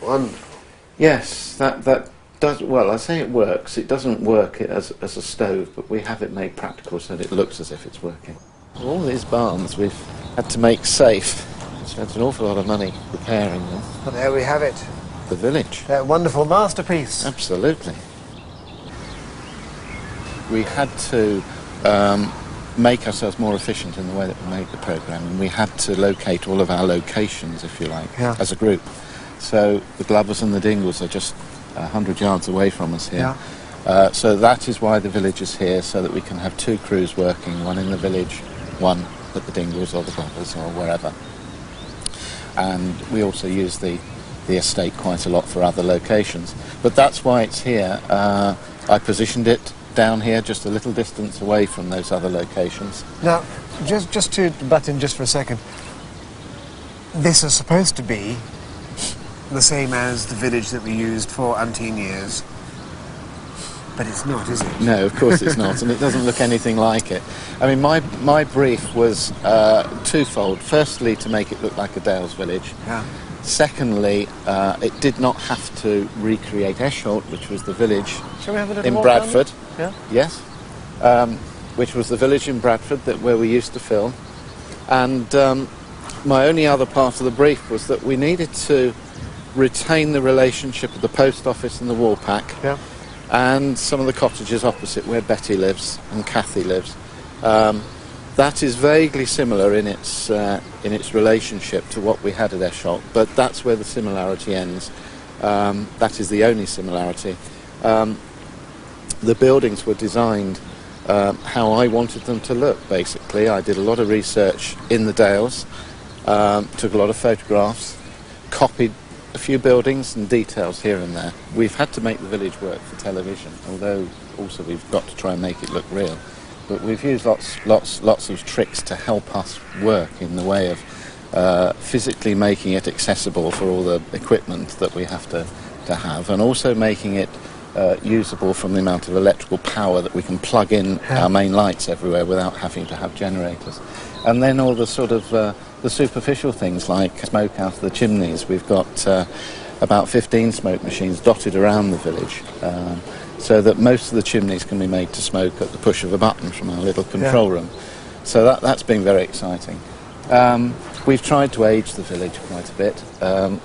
Wonderful. Yes, that does, well, I say it works. It doesn't work as a stove, but we have it made practical so that it looks as if it's working. All these barns we've had to make safe. We spent an awful lot of money repairing them. And there we have it. The village. That wonderful masterpiece. Absolutely. We had to make ourselves more efficient in the way that we made the programme, and we had to locate all of our locations, if you like, as a group. So the Glovers and the Dingles are just 100 yards away from us here. So that is why the village is here, so that we can have two crews working, one in the village, one at the Dingles or the Glovers or wherever. And we also use the estate quite a lot for other locations. But that's why it's here. I positioned it down here, just a little distance away from those other locations. Now, just to butt in just for a second, this is supposed to be the same as the village that we used for umpteen years, but it's not, is it? No, of course it's not, and it doesn't look anything like it. I mean, my brief was twofold. Firstly, to make it look like a Dales village. Secondly, it did not have to recreate Esholt, which was the village in Bradford. Yes, which was the village in Bradford where we used to film. And my only other part of the brief was that we needed to retain the relationship of the post office and the Woolpack, and some of the cottages opposite where Betty lives and Kathy lives. That is vaguely similar in its relationship to what we had at Esholt, but that's where the similarity ends. That is the only similarity. The buildings were designed how I wanted them to look, basically. I did a lot of research in the Dales, took a lot of photographs, copied a few buildings and details here and there. We've had to make the village work for television, although also we've got to try and make it look real. But we've used lots of tricks to help us work in the way of physically making it accessible for all the equipment that we have to have, and also making it usable from the amount of electrical power that we can plug in our main lights everywhere without having to have generators. And then all the sort of the superficial things like smoke out of the chimneys. We've got about 15 smoke machines dotted around the village, so that most of the chimneys can be made to smoke at the push of a button from our little control room. So that's been very exciting. We've tried to age the village quite a bit.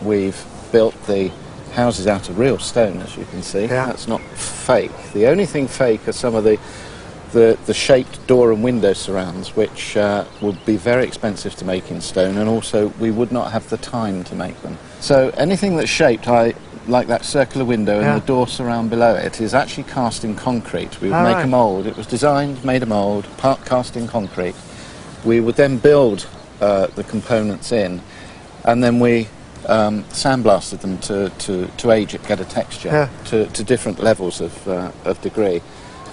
We've built the houses out of real stone, as you can see. That's not fake. The only thing fake are some of the shaped door and window surrounds, which would be very expensive to make in stone, and also we would not have the time to make them. So anything that's shaped, like that circular window and the door surround below it, is actually cast in concrete. We would make a mould. It was designed, made a mould, cast in concrete. We would then build the components in, and then we sandblasted them to age it, get a texture to different levels of degree.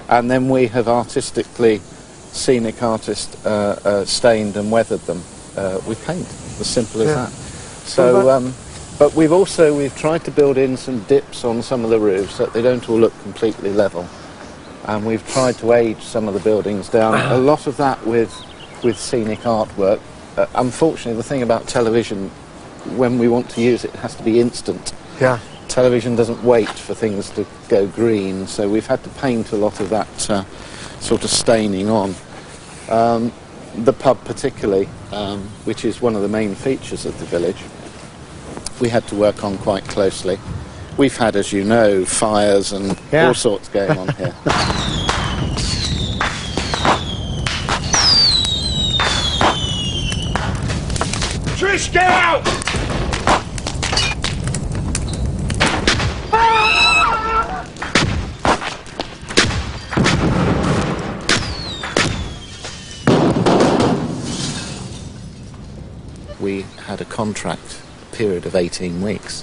And then we have artistically, scenic artist, stained and weathered them with paint, as simple as that. So, but we've tried to build in some dips on some of the roofs so that they don't all look completely level. And we've tried to age some of the buildings down. A lot of that with scenic artwork. Unfortunately, the thing about television, when we want to use it, it has to be instant. Television doesn't wait for things to go green, so we've had to paint a lot of that sort of staining on. The pub particularly, which is one of the main features of the village, we had to work on quite closely. We've had, as you know, fires and all sorts going on here. Trish, get out! We had a contract period of 18 weeks,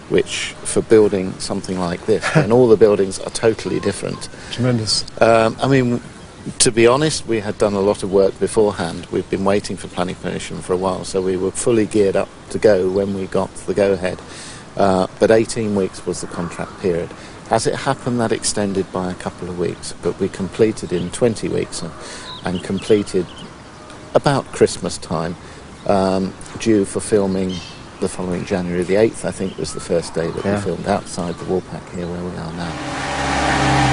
which for building something like this, and all the buildings are totally different. Tremendous. I mean, to be honest, we had done a lot of work beforehand. We've been waiting for planning permission for a while, so we were fully geared up to go when we got the go-ahead. But 18 weeks was the contract period. As it happened, that extended by a couple of weeks, but we completed in 20 weeks and completed about Christmas time, due for filming the following January the 8th, I think, was the first day that Yeah. we filmed outside the Woolpack here where we are now.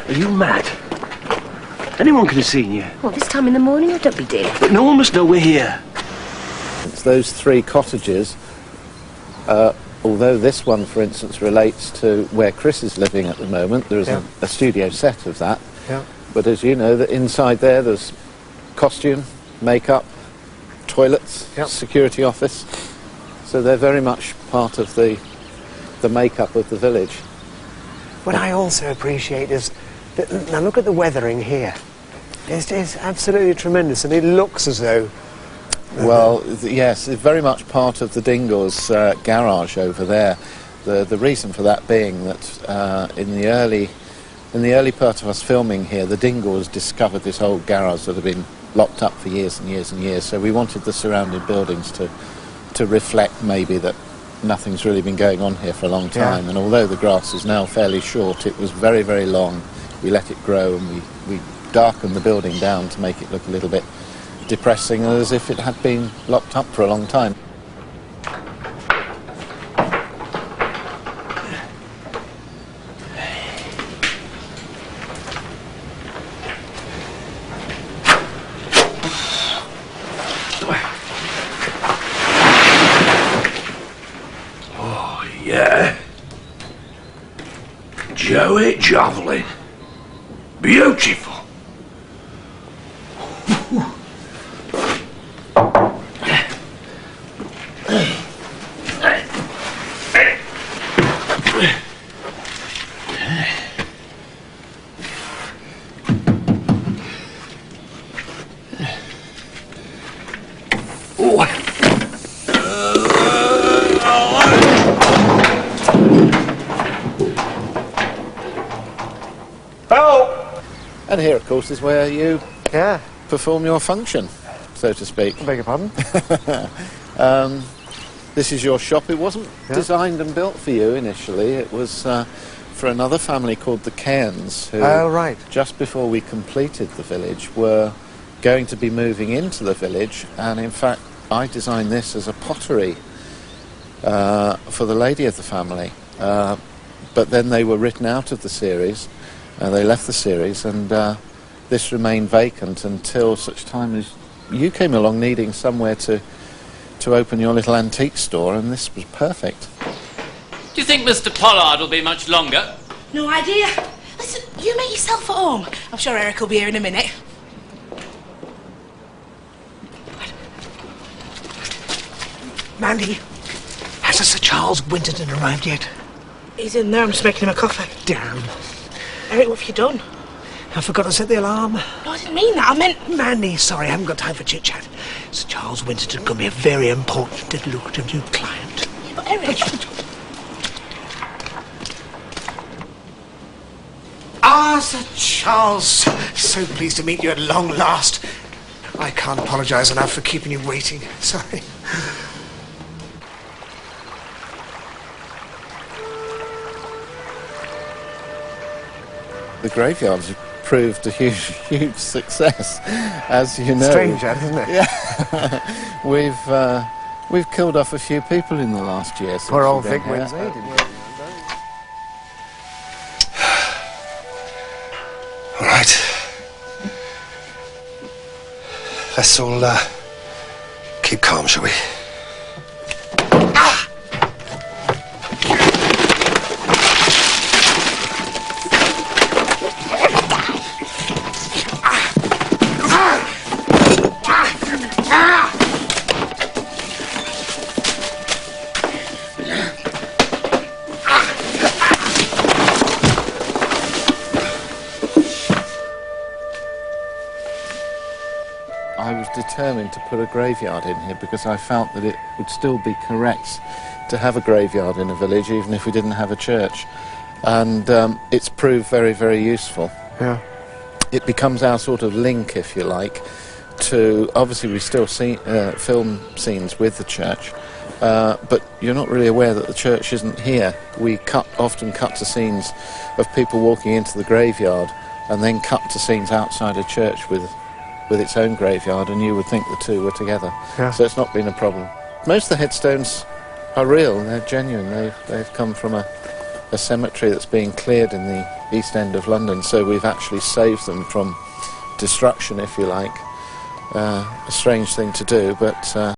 Are you mad? Anyone could have seen you. What, this time in the morning? Oh, don't be dear. But no one must know we're here. It's those three cottages, although this one, for instance, relates to where Chris is living at the moment. There is Yeah. a studio set of that. Yeah. But as you know, that inside there's costume, makeup, toilets, Yep. security office. So they're very much part of the makeup of the village. What I also appreciate is that, now look at the weathering here. It's absolutely tremendous, and it looks as though... Well, yes, it's very much part of the Dingles garage over there. The reason for that being that in the early part of us filming here, the Dingles discovered this old garage that had been locked up for years and years and years. So we wanted the surrounding buildings to reflect maybe that nothing's really been going on here for a long time. Yeah. And although the grass is now fairly short, it was very, very long. We let it grow and we darkened the building down to make it look a little bit depressing, as if it had been locked up for a long time. Oh, yeah. Joey Javelin. Beautiful. And here, of course, is where you Yeah, perform your function, so to speak. beg your pardon? This is your shop. It wasn't Yeah. designed and built for you initially. It was for another family called the Cairns, who, Oh, right. just before we completed the village, were going to be moving into the village. And in fact, I designed this as a pottery for the lady of the family. But then they were written out of the series. They left the series, and this remained vacant until such time as you came along needing somewhere to open your little antique store, and this was perfect. Do you think Mr. Pollard will be much longer? No idea. Listen, you make yourself at home. I'm sure Eric will be here in a minute. Mandy, has Sir Charles Winterton arrived yet? He's in there. I'm just making him a coffee. Damn. Eric, what have you done? I forgot to set the alarm. No, I didn't mean that. I meant... Mandy, sorry, I haven't got time for chit-chat. Sir Charles Winterton could be a very important and lucrative new client. But Eric... Ah, Sir Charles, so pleased to meet you at long last. I can't apologise enough for keeping you waiting. Sorry. The graveyards have proved a huge, huge success, as you know. Strange, that, isn't it? Yeah, we've killed off a few people in the last year. since Poor old we've been Vic here. Wednesday, didn't we? All right. Let's all keep calm, shall we? I was determined to put a graveyard in here because I felt that it would still be correct to have a graveyard in a village even if we didn't have a church. and it's proved very, very useful. Yeah. It becomes our sort of link, if you like, to, obviously we still film scenes with the church, but you're not really aware that the church isn't here. We often cut to scenes of people walking into the graveyard, and then cut to scenes outside a church with its own graveyard, and you would think the two were together. Yeah. So it's not been a problem. Most of the headstones are real, they're genuine. They've come from a cemetery that's being cleared in the East End of London, so we've actually saved them from destruction, if you like. A strange thing to do, but